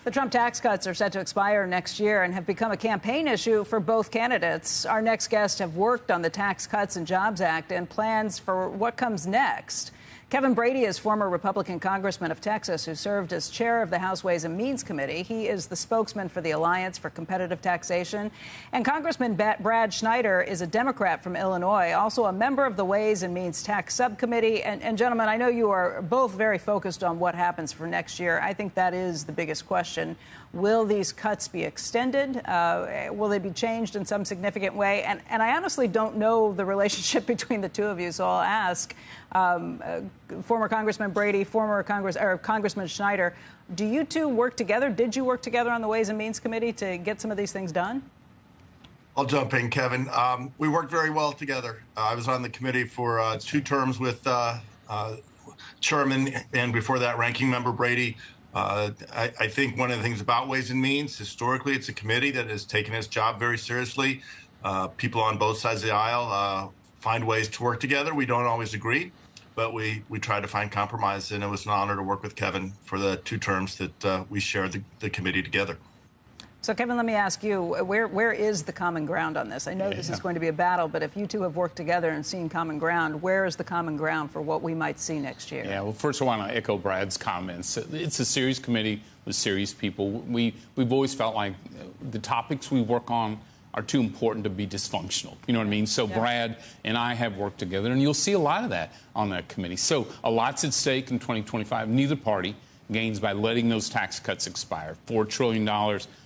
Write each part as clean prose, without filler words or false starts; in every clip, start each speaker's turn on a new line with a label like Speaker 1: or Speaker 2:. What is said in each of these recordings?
Speaker 1: The Trump tax cuts are set to expire next year and have become a campaign issue for both candidates. Our next guests have worked on the Tax Cuts and Jobs Act and plans for what comes next. Kevin Brady is former Republican congressman of Texas who served as chair of the House Ways and Means Committee. He is the spokesman for the Alliance for Competitive Taxation. And Congressman Brad Schneider is a Democrat from Illinois, also a member of the Ways and Means Tax Subcommittee. And gentlemen, I know you are both very focused on what happens for next year. I think that is the biggest question. Will these cuts be extended? Will they be changed in some significant way? And I honestly don't know the relationship between the two of you, so I'll ask former Congressman Brady, Congressman Schneider, do you two work together? Did you work together on the Ways and Means Committee to get some of these things done?
Speaker 2: I'll jump in, Kevin. We worked very well together. I was on the committee for 2 terms with Chairman and before that ranking member Brady. I think one of the things about Ways and Means, historically, it's a committee that has taken its job very seriously. People on both sides of the aisle find ways to work together. We don't always agree, but we try to find compromise, and it was an honor to work with Kevin for the 2 terms that we shared the committee together.
Speaker 1: So, Kevin, let me ask you, where is the common ground on this? I know this is going to be a battle, but if you two have worked together and seen common ground, where is the common ground for what we might see next year?
Speaker 3: Yeah, well, first I want to echo Brad's comments. It's a serious committee with serious people. We've always felt like the topics we work on are too important to be dysfunctional. You know what I mean? So Brad and I have worked together, and you'll see a lot of that on that committee. So a lot's at stake in 2025. Neither party gains by letting those tax cuts expire. $4 trillion,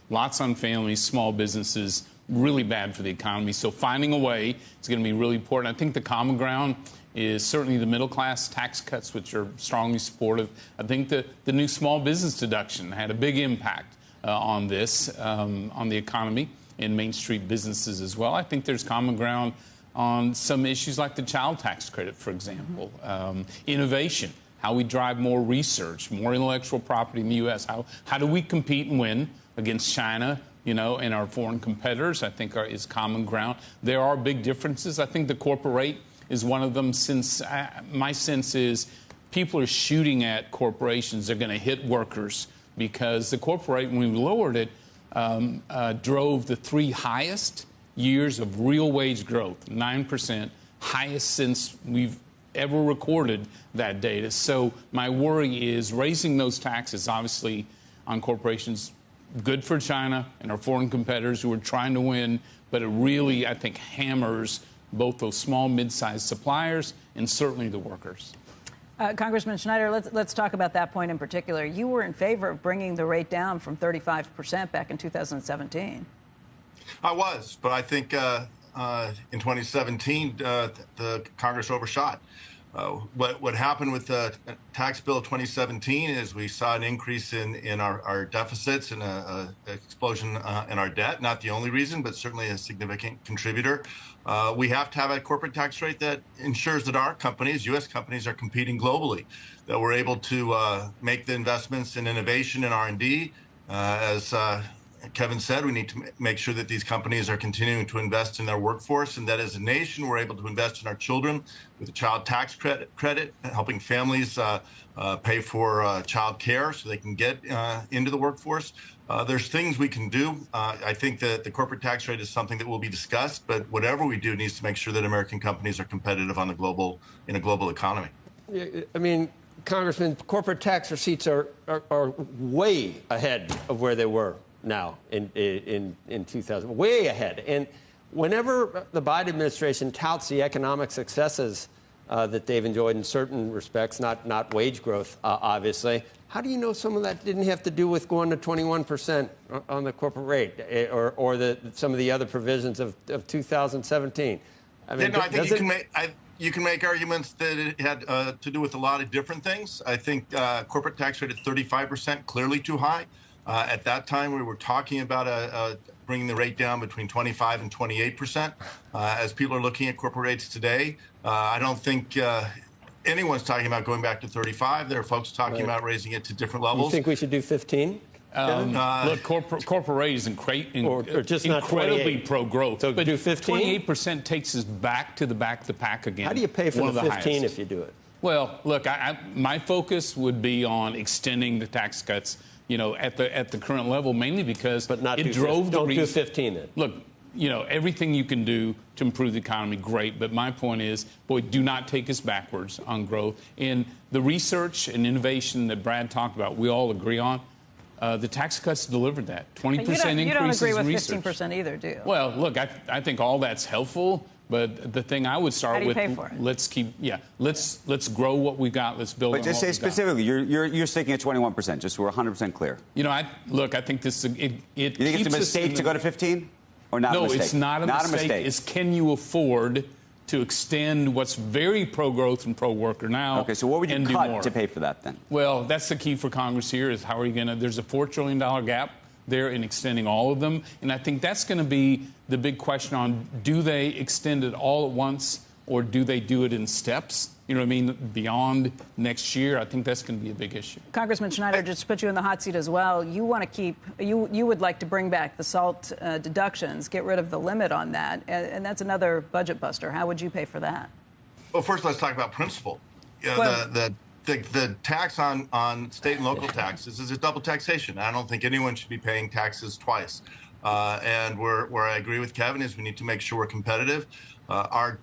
Speaker 3: lots on families, small businesses, really bad for the economy. So finding a way is going to be really important. I think the common ground is certainly the middle class tax cuts, which are strongly supportive. I think the new small business deduction had a big impact on this, on the economy and Main Street businesses as well. I think there's common ground on some issues like the child tax credit, for example, innovation, how we drive more research, more intellectual property in the U.S. How do we compete and win against China, and our foreign competitors, I think is common ground. There are big differences. I think the corporate rate is one of them, since my sense is people are shooting at corporations. They're going to hit workers because the corporate rate, when we lowered it, drove the 3 highest years of real wage growth, 9%, highest since we've ever recorded that data. So my worry is raising those taxes, obviously, on corporations, good for China and our foreign competitors who are trying to win, but it really, I think, hammers both those small, mid-sized suppliers and certainly the workers.
Speaker 1: Congressman Schneider, let's talk about that point in particular. You were in favor of bringing the rate down from 35% back in 2017.
Speaker 2: I was, but I think in 2017, the Congress overshot. What happened with the tax bill of 2017 is we saw an increase in our deficits and an explosion in our debt. Not the only reason, but certainly a significant contributor. We have to have a corporate tax rate that ensures that our companies, U.S. companies, are competing globally, that we're able to make the investments in innovation and R&D. As Kevin said, we need to make sure that these companies are continuing to invest in their workforce, and that as a nation, we're able to invest in our children with a child tax credit, helping families pay for child care so they can get into the workforce. There's things we can do. I think that the corporate tax rate is something that will be discussed, but whatever we do needs to make sure that American companies are competitive on in a global economy.
Speaker 4: I mean, Congressman, corporate tax receipts are way ahead of where they were now in 2000, way ahead. And whenever the Biden administration touts the economic successes that they've enjoyed in certain respects, not wage growth, obviously, how do you know some of that didn't have to do with going to 21% on the corporate rate or some of the other provisions of 2017? I mean,
Speaker 2: I think you can make arguments that it had to do with a lot of different things. I think corporate tax rate at 35%, clearly too high. At that time, we were talking about bringing the rate down between 25 and 28%. As people are looking at corporate rates today, I don't think anyone's talking about going back to 35. There are folks talking about raising it to different levels.
Speaker 4: You think we should do 15?
Speaker 3: Look, corporate rate is incredibly pro-growth.
Speaker 4: So
Speaker 3: but
Speaker 4: do 15?
Speaker 3: 28% takes us back to the pack again.
Speaker 4: How do you pay for the 15
Speaker 3: highest
Speaker 4: if you do it?
Speaker 3: Well, look, my focus would be on extending the tax cuts at the current level, mainly because
Speaker 4: but not
Speaker 3: it drove the
Speaker 4: don't do 15 then.
Speaker 3: Look, everything you can do to improve the economy, great. But my point is, boy, do not take us backwards on growth. And the research and innovation that Brad talked about, we all agree on. The tax cuts delivered that. 20% increases in research.
Speaker 1: You don't agree with 15% either, do you?
Speaker 3: Well, look, I think all that's helpful. But the thing I would start with,
Speaker 1: pay for it?
Speaker 3: let's grow what we've got. Let's build.
Speaker 5: But just say specifically, you're sticking at 21%. Just so we're 100% clear.
Speaker 3: I think this it
Speaker 5: you think it's a mistake to go to 15, or not?
Speaker 3: No,
Speaker 5: a mistake?
Speaker 3: It's not a mistake. It's can you afford to extend what's very pro-growth and pro-worker now?
Speaker 5: Okay, so what would you cut to pay for that then?
Speaker 3: Well, that's the key for Congress here. Is how are you going to? There's a $4 trillion gap there in extending all of them, and I think that's going to be the big question on, do they extend it all at once or do they do it in steps? You know what I mean? Beyond next year, I think that's going to be a big issue.
Speaker 1: Congressman Schneider, just to put you in the hot seat as well, you want to keep, you would like to bring back the SALT deductions, get rid of the limit on that, and that's another budget buster. How would you pay for that?
Speaker 2: Well, first, let's talk about principle. The tax on state and local taxes is a double taxation. I don't think anyone should be paying taxes twice. And where I agree with Kevin is we need to make sure we're competitive. Our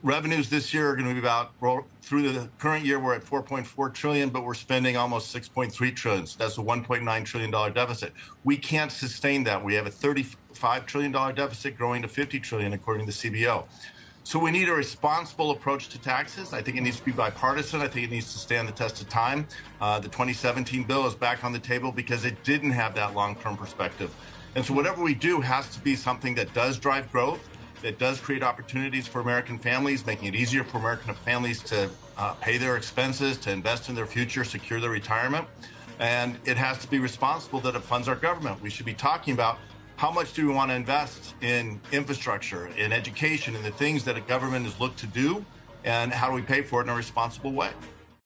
Speaker 2: revenues this year are going to be through the current year, we're at $4.4 trillion, but we're spending almost $6.3 trillion. So that's a $1.9 trillion deficit. We can't sustain that. We have a $35 trillion deficit growing to $50 trillion, according to the CBO. So we need a responsible approach to taxes. I think it needs to be bipartisan. I think it needs to stand the test of time. The 2017 bill is back on the table because it didn't have that long-term perspective. And so whatever we do has to be something that does drive growth, that does create opportunities for American families, making it easier for American families to pay their expenses, to invest in their future, secure their retirement. And it has to be responsible that it funds our government. We should be talking about how much do we want to invest in infrastructure, in education, in the things that a government has looked to do, and how do we pay for it in a responsible way?